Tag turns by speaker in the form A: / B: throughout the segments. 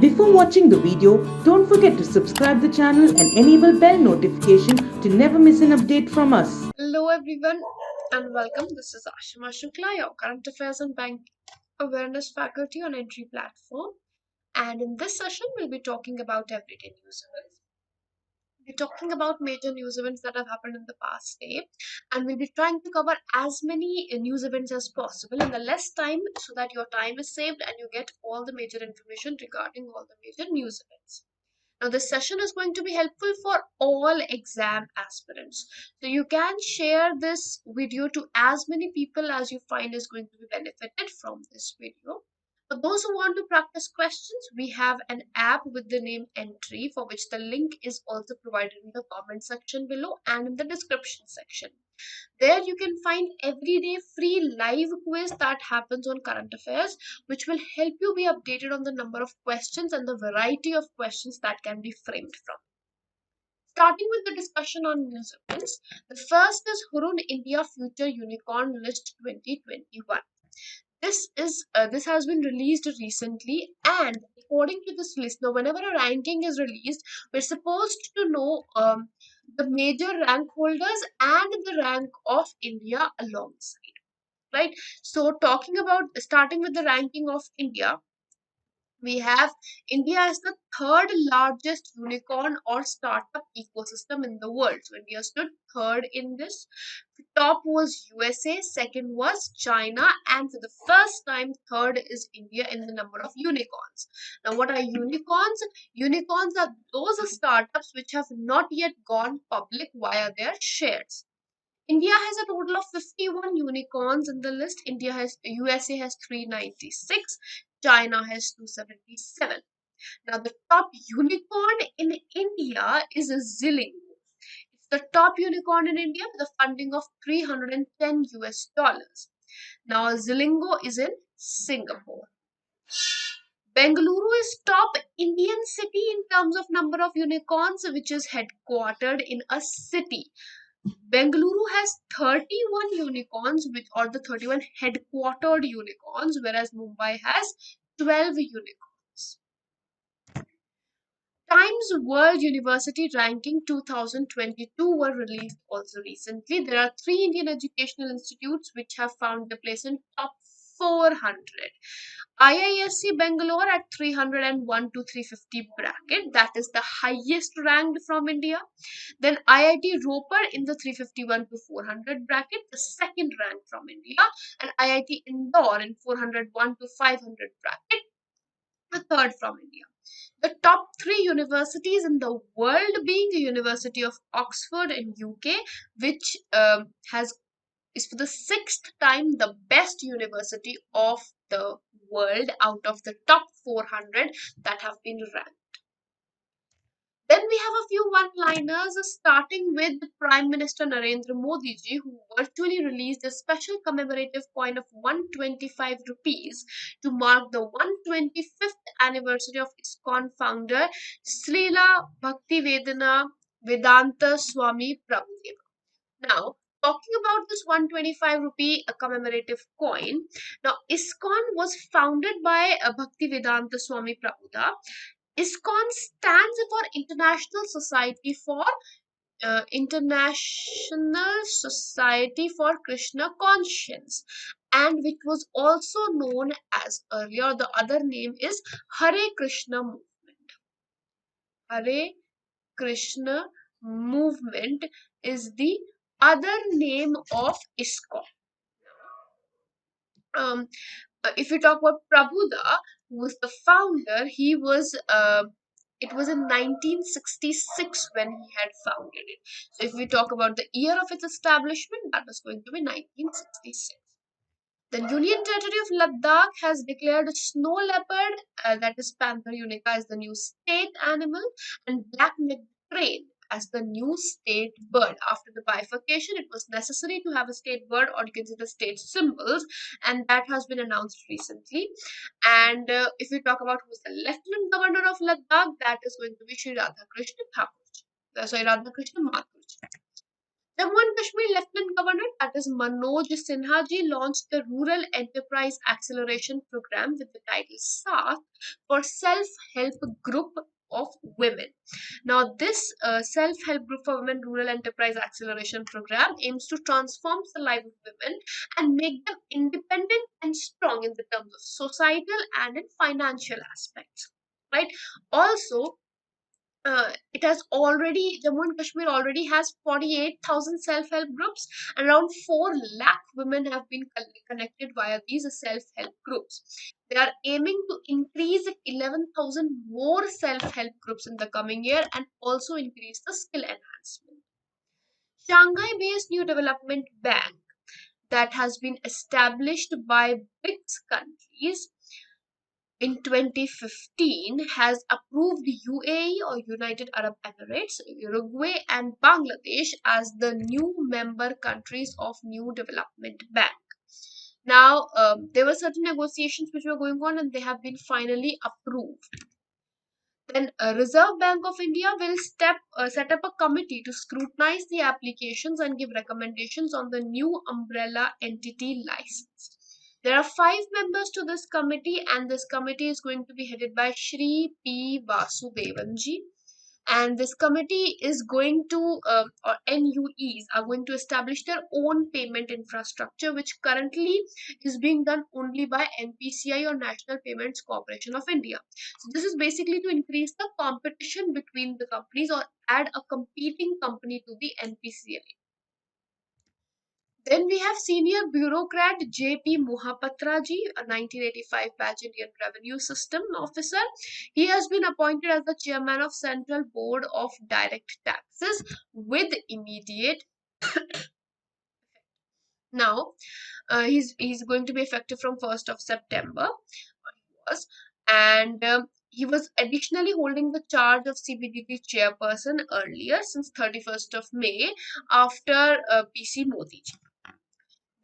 A: Before watching the video, don't forget to subscribe the channel and enable bell notification to never miss an update from us.
B: Hello everyone and welcome. This is Ashima Shukla, your Current Affairs and Bank Awareness faculty on Entri platform. And in this session, we'll be talking about everyday news events. We'll be talking about major news events that have happened in the past day, and we'll be trying to cover as many news events as possible in the less time so that your time is saved and you get all the major information regarding all the major news events. Now, this session is going to be helpful for all exam aspirants. So you can share this video to as many people as you find is going to be benefited from this video. For those who want to practice questions, we have an app with the name Entri, for which the link is also provided in the comment section below and in the description section. There you can find everyday free live quiz that happens on current affairs, which will help you be updated on the number of questions and the variety of questions that can be framed from. Starting with the discussion on news events, the first is Hurun India Future Unicorn List 2021. This has been released recently, and according to this list, now whenever a ranking is released, we're supposed to know the major rank holders and the rank of India alongside, right? So talking about starting with the ranking of India, we have India as the third largest unicorn or startup ecosystem in the world. So India stood third in this. Top was USA, second was China, and for the first time, third is India in the number of unicorns. Now, what are unicorns? Unicorns are those startups which have not yet gone public via their shares. India has a total of 51 unicorns in the list. USA has 396, China has 277. Now the top unicorn in India is Zilingo. It's the top unicorn in India with a funding of 310 US dollars. Now Zilingo is in Singapore. Bengaluru is top Indian city in terms of number of unicorns, which is headquartered in a city. Bengaluru has 31 unicorns, which are the 31 headquartered unicorns, whereas Mumbai has 12 unicorns. Times World University Ranking 2022 were released also recently. There are 3 Indian educational institutes which have found their place in top 400. IISc Bangalore at 301 to 350 bracket, that is the highest ranked from India. Then IIT Ropar in the 351 to 400 bracket, the second rank from India, and IIT Indore in 401 to 500 bracket, the third from India. The top 3 universities in the world being the University of Oxford in UK, which is for the 6th time the best university of the world out of the top 400 that have been ranked. Then we have a few one-liners, starting with Prime Minister Narendra Modi ji, who virtually released a special commemorative coin of 125 rupees to mark the 125th anniversary of ISKCON founder Srila Vedanta Swami Prabhupada. Now, talking about this 125 rupee commemorative coin, now ISKCON was founded by Bhaktivedanta Swami Prabhupada. ISKCON stands for International Society for Krishna Conscience, and which was also known as earlier, the other name is Hare Krishna Movement. Hare Krishna Movement is the other name of ISKCON. If you talk about Prabhuda, who was the founder, it was in 1966 when he had founded it. So if we talk about the year of its establishment, that was going to be 1966. The Union Territory of Ladakh has declared snow leopard, that is Panther unica, as the new state animal, and black-necked crane as the new state bird. After the bifurcation, it was necessary to have a state bird, or you can say the state symbols, and that has been announced recently. And if we talk about who is the Lieutenant Governor of Ladakh, that is going to be Shri Radhakrishna Thakur. Radhakrishna Mathur. Jammu and Kashmir Lieutenant Governor, that is Manoj Sinha ji, launched the Rural Enterprise Acceleration Program with the title SAAT for Self-Help Group of Women. Now, this Self-Help Group for Women Rural Enterprise Acceleration Program aims to transform the life of women and make them independent and strong in the terms of societal and in financial aspects. Right? Also, it has already Jammu and Kashmir already has 48,000 self-help groups, and around 4 lakh women have been connected via these self-help groups. They are aiming to increase 11,000 more self-help groups in the coming year and also increase the skill enhancement. Shanghai-based New Development Bank that has been established by BRICS countries in 2015 has approved UAE or United Arab Emirates, Uruguay, and Bangladesh as the new member countries of New Development Bank. Now, there were certain negotiations which were going on and they have been finally approved. Then, Reserve Bank of India will set up a committee to scrutinize the applications and give recommendations on the new umbrella entity license. There are 5 members to this committee, and this committee is going to be headed by Shri P. Vasudevanji. And this committee is going to, or NUEs are going to establish their own payment infrastructure, which currently is being done only by NPCI or National Payments Corporation of India. So this is basically to increase the competition between the companies or add a competing company to the NPCI. Then we have senior bureaucrat J.P. Mohapatra ji, a 1985 batch Indian Revenue System officer. He has been appointed as the chairman of Central Board of Direct Taxes with immediate. Now, he's going to be effective from 1st of September. And he was additionally holding the charge of CBDT chairperson earlier since 31st of May after PC Modi ji.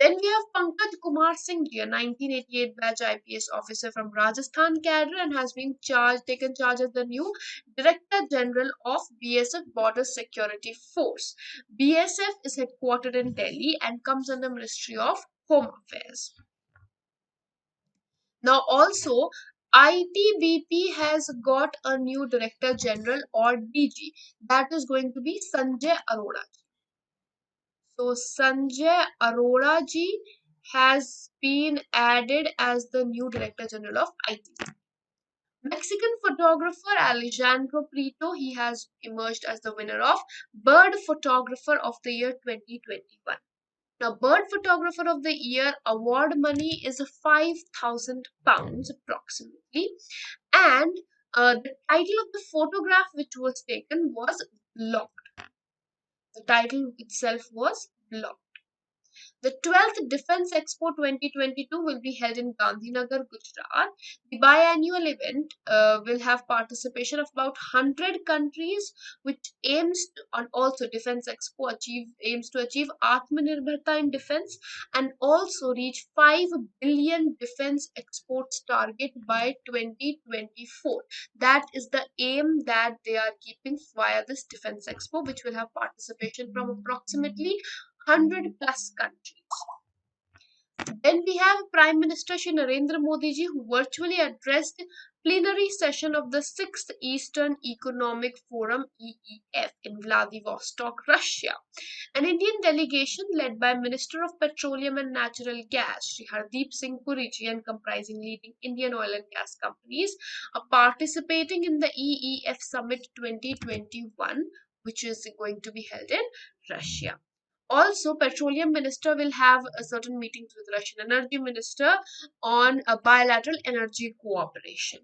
B: Then we have Pankaj Kumar Singh, a 1988 batch IPS officer from Rajasthan cadre, and has been taken charge as the new Director General of BSF Border Security Force. BSF is headquartered in Delhi and comes under Ministry of Home Affairs. Now also, ITBP has got a new Director General or DG. That is going to be Sanjay Arora. So Sanjay Arora ji has been added as the new Director General of IT. Mexican photographer Alejandro Prieto, he has emerged as the winner of Bird Photographer of the Year 2021. Now, Bird Photographer of the Year award money is £5,000 approximately, and the title of the photograph which was taken was blocked. The title itself was blocked. The 12th Defence Expo 2022 will be held in Gandhinagar, Gujarat. The biannual event will have participation of about 100 countries, which aims to, and also Defence Expo aims to achieve Atmanirbharta in defence and also reach 5 billion defence exports target by 2024. That is the aim that they are keeping via this Defence Expo, which will have participation from approximately 100 plus countries. Then we have Prime Minister Shri Narendra Modi ji, who virtually addressed plenary session of the 6th Eastern Economic Forum EEF in Vladivostok, Russia. An Indian delegation led by Minister of Petroleum and Natural Gas Shri Hardeep Singh Puri ji and comprising leading Indian oil and gas companies are participating in the EEF Summit 2021, which is going to be held in Russia. Also, Petroleum Minister will have certain meetings with Russian Energy Minister on a bilateral energy cooperation.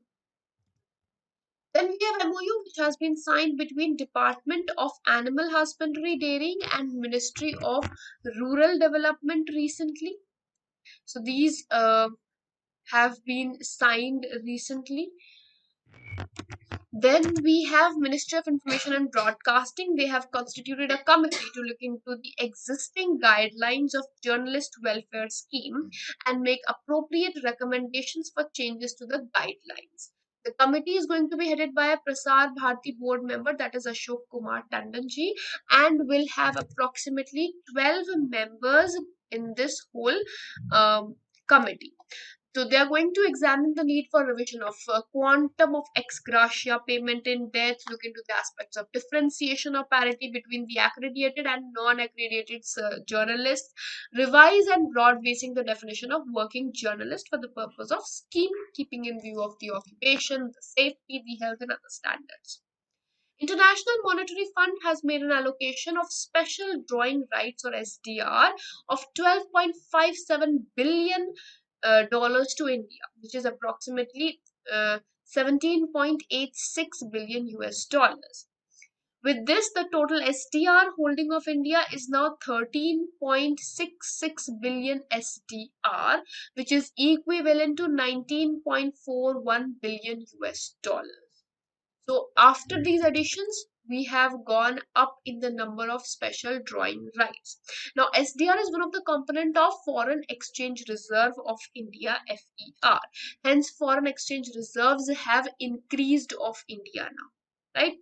B: Then we have MOU which has been signed between Department of Animal Husbandry Dairying and Ministry of Rural Development recently. So these have been signed recently. Then we have Ministry of Information and Broadcasting. They have constituted a committee to look into the existing guidelines of journalist welfare scheme and make appropriate recommendations for changes to the guidelines. The committee is going to be headed by a Prasar Bharati board member, that is Ashok Kumar Tandonji, and will have approximately 12 members in this whole committee. So they are going to examine the need for revision of quantum of ex gratia payment in death, look into the aspects of differentiation or parity between the accredited and non-accredited journalists, revise and broad basing the definition of working journalist for the purpose of scheme keeping in view of the occupation, the safety, the health and other standards. International Monetary Fund has made an allocation of special drawing rights or SDR of 12.57 billion dollars to India, which is approximately 17.86 billion US dollars. With this, the total SDR holding of India is now 13.66 billion SDR, which is equivalent to 19.41 billion US dollars. So after these additions, we have gone up in the number of special drawing rights. Now, SDR is one of the component of Foreign Exchange Reserve of India, FER. Hence, foreign exchange reserves have increased of India now, right?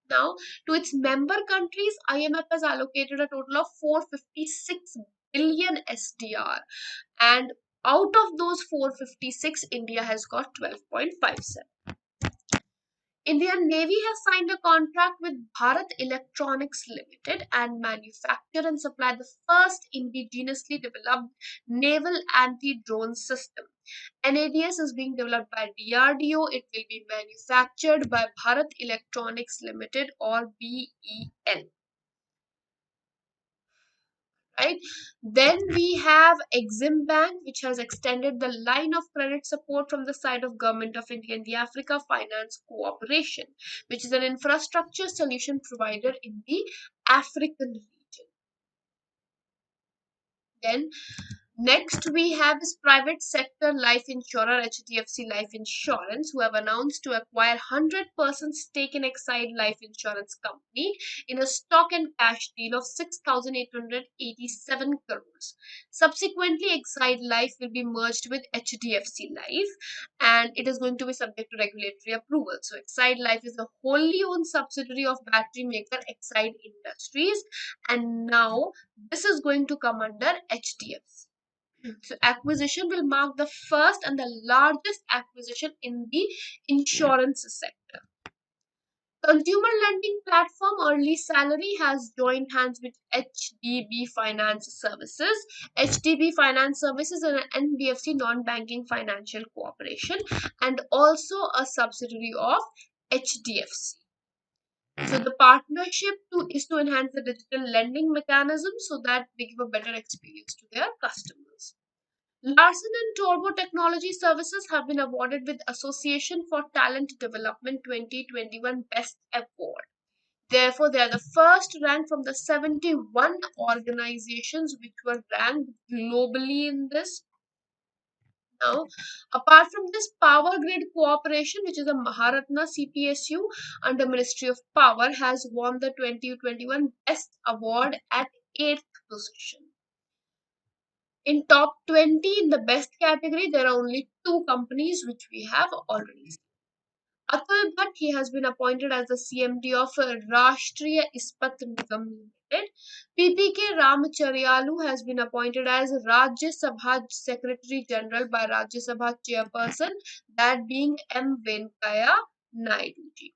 B: Now, to its member countries, IMF has allocated a total of 456 billion SDR, and out of those 456, India has got 12.57. Indian Navy has signed a contract with Bharat Electronics Limited and manufacture and supply the first indigenously developed naval anti-drone system. NADS is being developed by DRDO. It will be manufactured by Bharat Electronics Limited or BEL. Right, then we have Exim Bank, which has extended the line of credit support from the side of Government of India and the Africa Finance Cooperation, which is an infrastructure solution provider in the African region. Then next we have this private sector life insurer HDFC Life Insurance, who have announced to acquire 100% stake in Exide Life Insurance Company in a stock and cash deal of 6,887 crores. Subsequently, Exide Life will be merged with HDFC Life and it is going to be subject to regulatory approval. So Exide Life is a wholly owned subsidiary of battery maker Exide Industries, and now this is going to come under HDFC. So acquisition will mark the first and the largest acquisition in the insurance sector. Consumer lending platform Early Salary has joined hands with HDB Finance Services. HDB Finance Services is an NBFC non-banking financial cooperation and also a subsidiary of HDFC. So the partnership is to enhance the digital lending mechanism so that they give a better experience to their customers. Larsen and Torbro Technology Services have been awarded with Association for Talent Development 2021 Best Award. Therefore, they are the first rank from the 71 organizations which were ranked globally in this. Now, apart from this, Power Grid Cooperation, which is a Maharatna CPSU under Ministry of Power, has won the 2021 Best Award at 8th position. In top 20 in the best category, there are only two companies which we have already seen. Atul Bhatt, he has been appointed as the CMD of Rashtriya Ispat Nigam Limited. PPK Ramacharyalu has been appointed as Rajya Sabha Secretary General by Rajya Sabha Chairperson, that being M. Venkaya Naidu ji.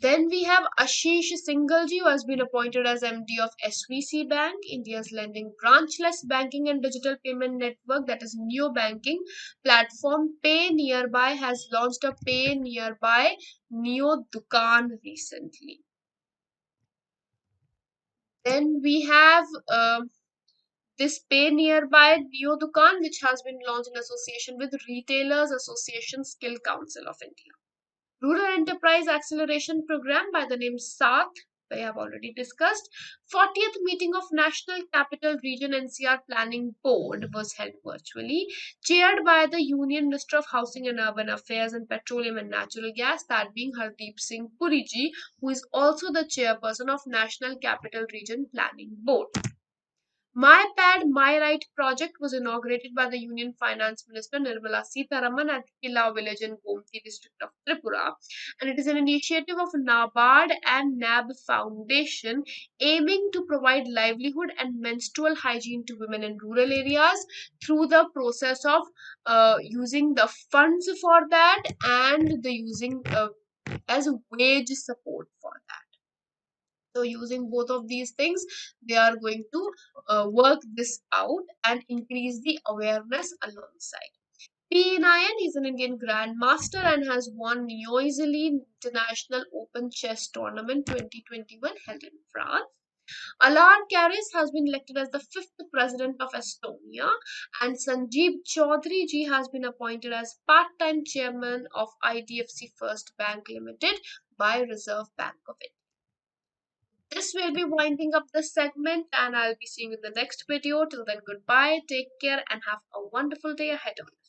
B: Then we have Ashish Singhal ji, who has been appointed as MD of SVC Bank, India's lending branchless banking and digital payment network, that is Neo Banking platform. Pay Nearby has launched a Pay Nearby Neo Dukaan recently. Then we have this Pay Nearby Neo Dukaan, which has been launched in association with Retailers Association Skill Council of India. Rural Enterprise Acceleration Program by the name SAAT, I have already discussed. 40th meeting of National Capital Region NCR Planning Board was held virtually, chaired by the Union Minister of Housing and Urban Affairs and Petroleum and Natural Gas, that being Hardeep Singh Puri ji, who is also the chairperson of National Capital Region Planning Board. My Pad, My Right project was inaugurated by the Union Finance Minister Nirmala Sitharaman at Killa village in Gomti district of Tripura, and it is an initiative of NABARD and NAB Foundation aiming to provide livelihood and menstrual hygiene to women in rural areas through the process of using the funds for that and the using as wage support for that. So using both of these things, they are going to work this out and increase the awareness alongside. P. Nayan is an Indian Grandmaster and has won noisily International Open Chess Tournament 2021 held in France. Alar Karis has been elected as the fifth president of Estonia, and Sanjeev Chaudhary ji has been appointed as part-time chairman of IDFC First Bank Limited by Reserve Bank of India. This will be winding up this segment, and I'll be seeing you in the next video. Till then, goodbye, take care, and have a wonderful day ahead of you.